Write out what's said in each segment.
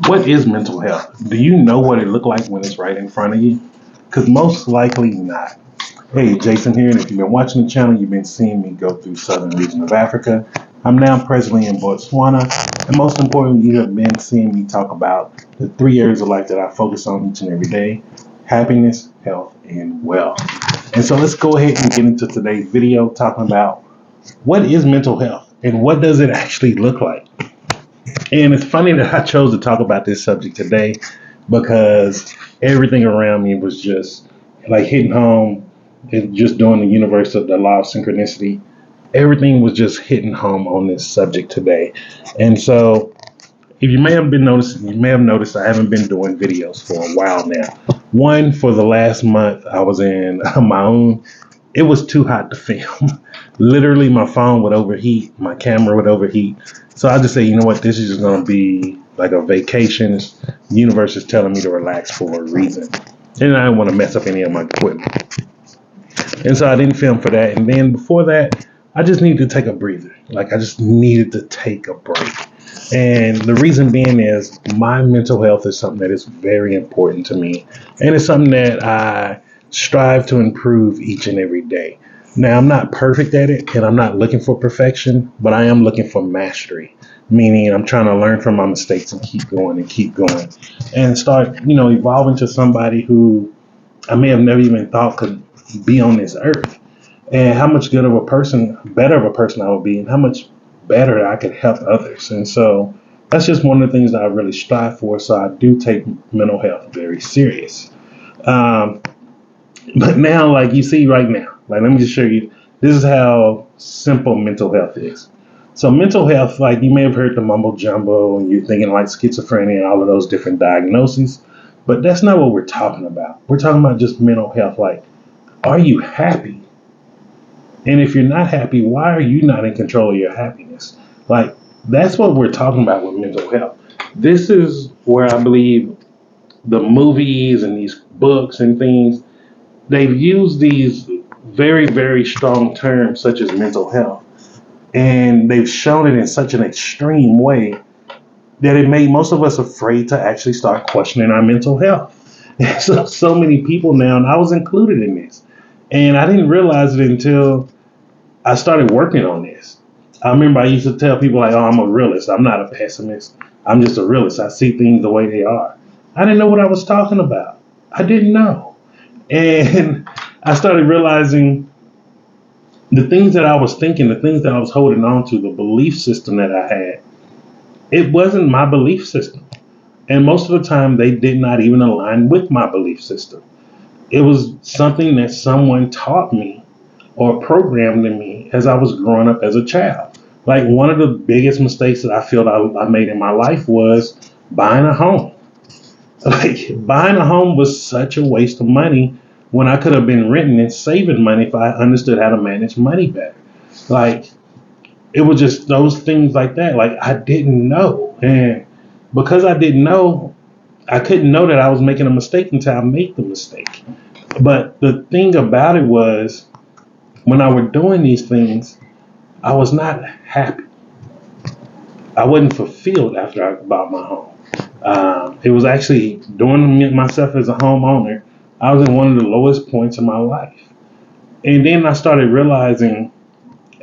What is mental health? Do you know what it looked like when it's right in front of you? Because most likely not. Hey, Jason here, and if you've been watching the channel, you've been seeing me go through southern region of Africa. I'm now presently in Botswana, and most importantly, you have been seeing me talk about the 3 areas of life that I focus on each and every day: happiness, health, and wealth. And so let's go ahead and get into today's video talking about what is mental health and what does it actually look like. And it's funny that I chose to talk about this subject today because everything around me was just like hitting home and just doing the universe of the law of synchronicity. Everything was just hitting home on this subject today. And so if you may have been noticing, you may have noticed I haven't been doing videos for a while now. One, for the last month, I was in my own. It was too hot to film. Literally, my phone would overheat, my camera would overheat. So I just say, you know what, this is just going to be like a vacation. The universe is telling me to relax for a reason. And I don't want to mess up any of my equipment. And so I didn't film for that. And then before that, I just needed to take a breather. Like I just needed to take a break. And the reason being is my mental health is something that is very important to me. And it's something that I strive to improve each and every day. Now, I'm not perfect at it and I'm not looking for perfection, but I am looking for mastery, meaning I'm trying to learn from my mistakes and keep going and start, evolving to somebody who I may have never even thought could be on this earth, and how much better of a person I would be, and how much better I could help others. And so that's just one of the things that I really strive for. So I do take mental health very serious. Um, but now, like you see right now, like let me just show you, this is how simple mental health is. So mental health, like you may have heard the mumbo jumbo and you're thinking like schizophrenia and all of those different diagnoses, but that's not what we're talking about. We're talking about just mental health. Like, are you happy? And if you're not happy, why are you not in control of your happiness? Like, that's what we're talking about with mental health. This is where I believe the movies and these books and things, they've used these very, very strong terms such as mental health. And they've shown it in such an extreme way that it made most of us afraid to actually start questioning our mental health. And so many people now, and I was included in this. And I didn't realize it until I started working on this. I remember I used to tell people like, oh, I'm a realist. I'm not a pessimist. I'm just a realist. I see things the way they are. I didn't know what I was talking about. I didn't know. And I started realizing the things that I was thinking, the things that I was holding on to, the belief system that I had, it wasn't my belief system. And most of the time, they did not even align with my belief system. It was something that someone taught me or programmed in me as I was growing up as a child. Like one of the biggest mistakes that I feel I made in my life was buying a home. Like buying a home was such a waste of money when I could have been renting and saving money if I understood how to manage money better. Like it was just those things like that. Like I didn't know. And because I didn't know, I couldn't know that I was making a mistake until I made the mistake. But the thing about it was, when I were doing these things, I was not happy. I wasn't fulfilled after I bought my home. It was actually doing myself as a homeowner. I was in one of the lowest points of my life. And then I started realizing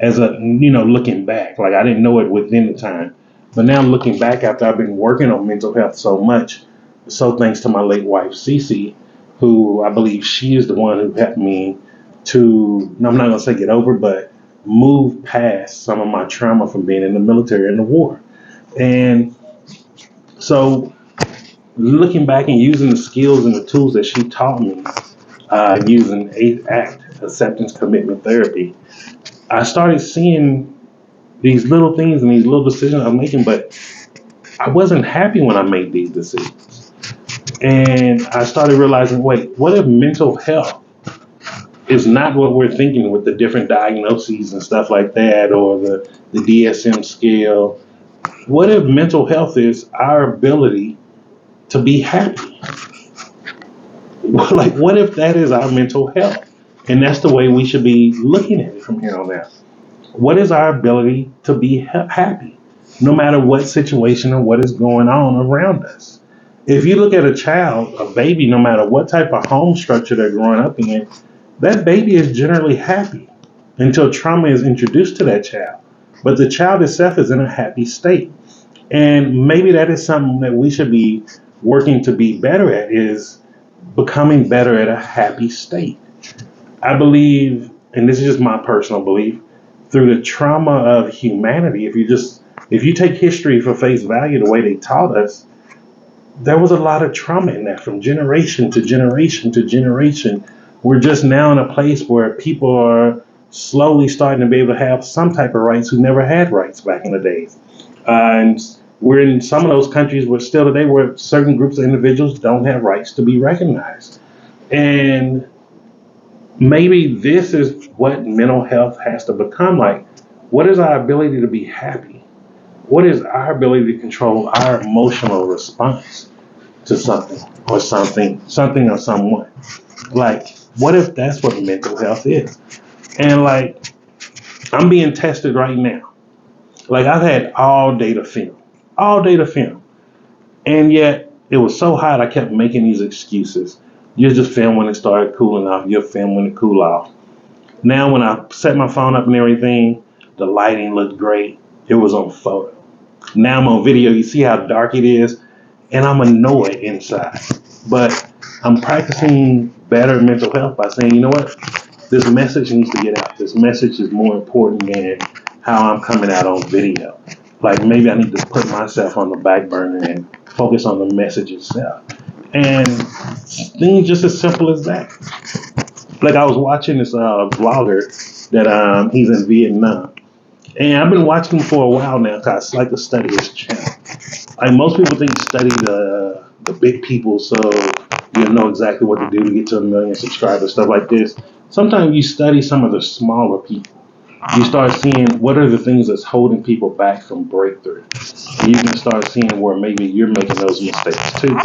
looking back, like I didn't know it within the time, but now looking back after I've been working on mental health so much, so thanks to my late wife, Cece, who I believe she is the one who helped me to, I'm not going to say get over, but move past some of my trauma from being in the military and the war. And so looking back and using the skills and the tools that she taught me, using ACT, acceptance commitment therapy, I started seeing these little things and these little decisions I'm making, but I wasn't happy when I made these decisions. And I started realizing, wait, what if mental health is not what we're thinking with the different diagnoses and stuff like that, or the DSM scale? What if mental health is our ability to be happy? Like, what if that is our mental health? And that's the way we should be looking at it from here on out. What is our ability to be happy? no matter what situation or what is going on around us. If you look at a child, a baby, no matter what type of home structure they're growing up in, that baby is generally happy until trauma is introduced to that child. But the child itself is in a happy state. And maybe that is something that we should be working to be better at, is becoming better at a happy state. I believe, and this is just my personal belief, through the trauma of humanity, if you take history for face value the way they taught us, there was a lot of trauma in that from generation to generation to generation. We're just now in a place where people are slowly starting to be able to have some type of rights who never had rights back in the days. And we're in some of those countries where still today where certain groups of individuals don't have rights to be recognized. And maybe this is what mental health has to become like. What is our ability to be happy? What is our ability to control our emotional response to something or someone? Like, what if that's what mental health is? And like, I'm being tested right now. Like, I've had all day to film. And yet, it was so hot, I kept making these excuses. You just film when it started cooling off. You'll film when it cool off. Now, when I set my phone up and everything, the lighting looked great. It was on photo. Now I'm on video. You see how dark it is? And I'm annoyed inside. But I'm practicing better mental health by saying, you know what? This message needs to get out. This message is more important than how I'm coming out on video. Like, maybe I need to put myself on the back burner and focus on the message itself. And things just as simple as that. Like, I was watching this vlogger that he's in Vietnam. And I've been watching him for a while now because I like to study his channel. Like, most people think study the big people so you'll know exactly what to do to get to 1 million subscribers, stuff like this. Sometimes you study some of the smaller people. You start seeing what are the things that's holding people back from breakthrough. And you can start seeing where maybe you're making those mistakes too.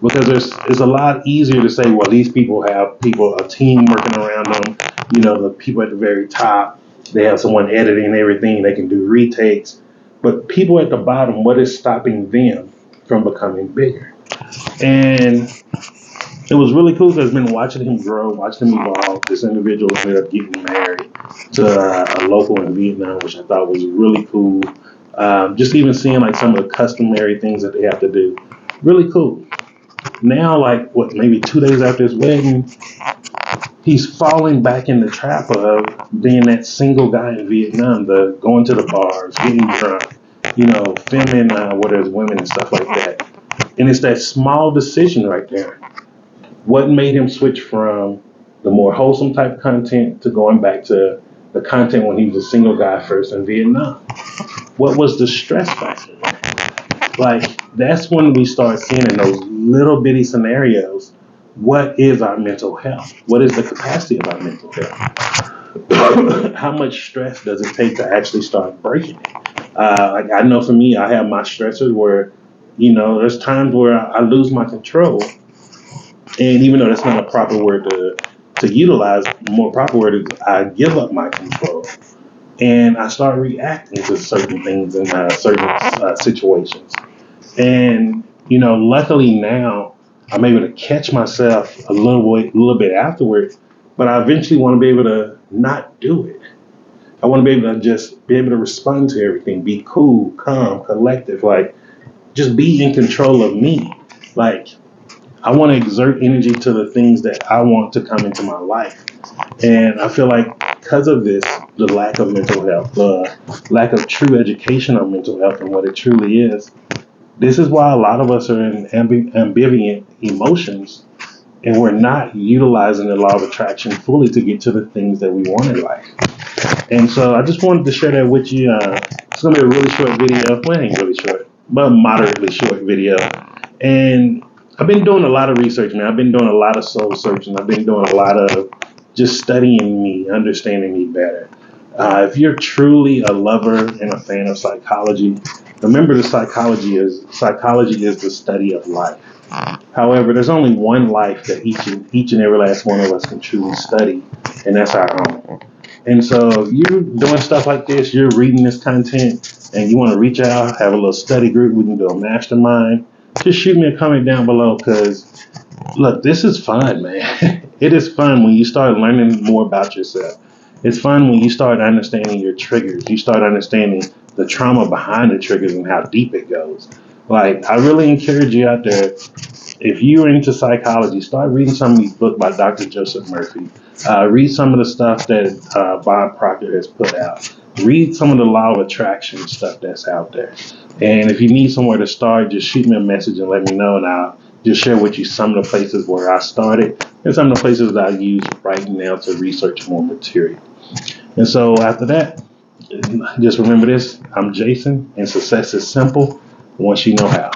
Because it's a lot easier to say, well, these people have a team working around them. You know, the people at the very top, they have someone editing everything. They can do retakes. But people at the bottom, what is stopping them from becoming bigger? And it was really cool because I've been watching him grow, watching him evolve. This individual ended up getting married to a local in Vietnam, which I thought was really cool. Just even seeing like some of the customary things that they have to do, really cool. Now, like what, maybe 2 days after his wedding, he's falling back in the trap of being that single guy in Vietnam, the going to the bars, getting drunk, you know, filming where there's women and stuff like that. And it's that small decision right there. What made him switch from the more wholesome type content to going back to the content when he was a single guy first in Vietnam? What was the stress factor? Like, that's when we start seeing in those little bitty scenarios, what is our mental health? What is the capacity of our mental health? How much stress does it take to actually start breaking it? Like, I know for me, I have my stressors where, you know, there's times where I lose my control. And even though that's not a proper word to utilize, the more proper word is I give up my control. And I start reacting to certain things in certain situations. And, you know, luckily now I'm able to catch myself a little bit afterwards, but I eventually want to be able to not do it. I want to be able to just be able to respond to everything, be cool, calm, collective, like just be in control of me. Like, I want to exert energy to the things that I want to come into my life. And I feel like because of this, the lack of mental health, the lack of true education on mental health and what it truly is, this is why a lot of us are in ambivalent emotions and we're not utilizing the law of attraction fully to get to the things that we want in life. And so I just wanted to share that with you. It's going to be a really short video. Well, it ain't really short, but moderately short video. And I've been doing a lot of research, man. I've been doing a lot of soul searching. I've been doing a lot of just studying me, understanding me better. If you're truly a lover and a fan of psychology, remember the psychology is the study of life. However, there's only one life that each and every last one of us can truly study, and that's our own. And so if you're doing stuff like this, you're reading this content, and you want to reach out, have a little study group, we can do a mastermind. Just shoot me a comment down below, because look, this is fun, man. It is fun when you start learning more about yourself. It's fun when you start understanding your triggers. You start understanding the trauma behind the triggers and how deep it goes. Like, I really encourage you out there, if you're into psychology, start reading some of these books by Dr. Joseph Murphy. Read some of the stuff that Bob Proctor has put out. Read some of the law of attraction stuff that's out there. And if you need somewhere to start, just shoot me a message and let me know, and I'll just share with you some of the places where I started and some of the places that I use right now to research more material. And so after that, just remember this: I'm Jason, and success is simple once you know how.